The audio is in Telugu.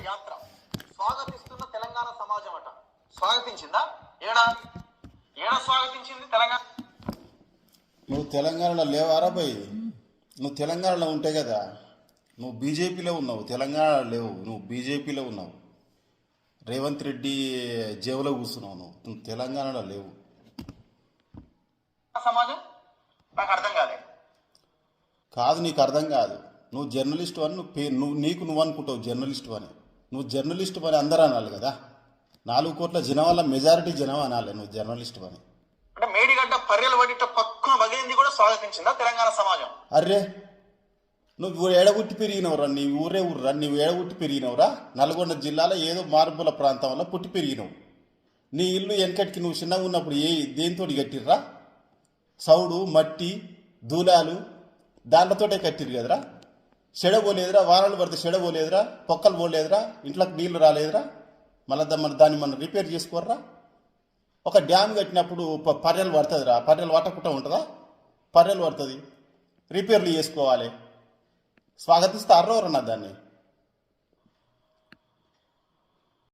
యాత్ర స్వాగతిస్తున్న తెలంగాణ సమాజం అట. స్వాగతించిందా? ఏడా ఏడా స్వాగతించింది తెలంగాణ? నువ్వు తెలంగాణలో లేవారా భయ్? నువ్వు తెలంగాణలో ఉంటే కదా. నువ్వు బీజేపీలో ఉన్నావు, తెలంగాణలో లేవు. నువ్వు బీజేపీలో ఉన్నావు, రేవంత్ రెడ్డి జేబులో కూర్చున్నావు. నువ్వు తెలంగాణలో లేవు. సమాజం నాకు అర్థం కాలేదు. కాదు, నీకు అర్థం కాదు. నువ్వు జర్నలిస్టు అని నువ్వు అనుకుంటావు జర్నలిస్టు అని. నువ్వు జర్నలిస్టు అని అందరూ అనాలి కదా. 4 కోట్ల జనం వల్ల మెజారిటీ జనం అనాలి నువ్వు జర్నలిస్టు అని. అంటే మేడిగడ్డ పర్రెలు పడిట పక్కన మగిలింది కూడా స్వాగతించిందా తెలంగాణ సమాజం? అర్రే, నువ్వు ఏడగుట్టి పెరిగినవురా. నీ ఊరే ఊర్రా. నువ్వు ఏడగుట్టి పెరిగినవురా. నల్గొండ జిల్లాలో ఏదో మారుమూల ప్రాంతంలో పుట్టి పెరిగినవు. నీ ఇల్లు వెనకటికి నువ్వు చిన్నగా ఉన్నప్పుడు దేనితోటి కట్టిర్రా? సౌడు, మట్టి, దూలాలు దాంట్లతోటే కట్టిరు కదరా. చెడబోలేదురా. వానలు పడితే చెడబోలేదురా. పొక్కలు పోలేదురా. ఇంట్లోకి నీళ్లు రాలేదురా. మళ్ళీ దాన్ని మనం రిపేర్ చేసుకోర్రా. ఒక డ్యామ్ కట్టినప్పుడు పర్రెలు పడుతుందిరా. పర్రెలు పట్టకుండా ఉంటుందా? పర్రెలు పడుతుంది, రిపేర్లు చేసుకోవాలి. స్వాగతిస్తే అర్రవరన్నా దాన్ని.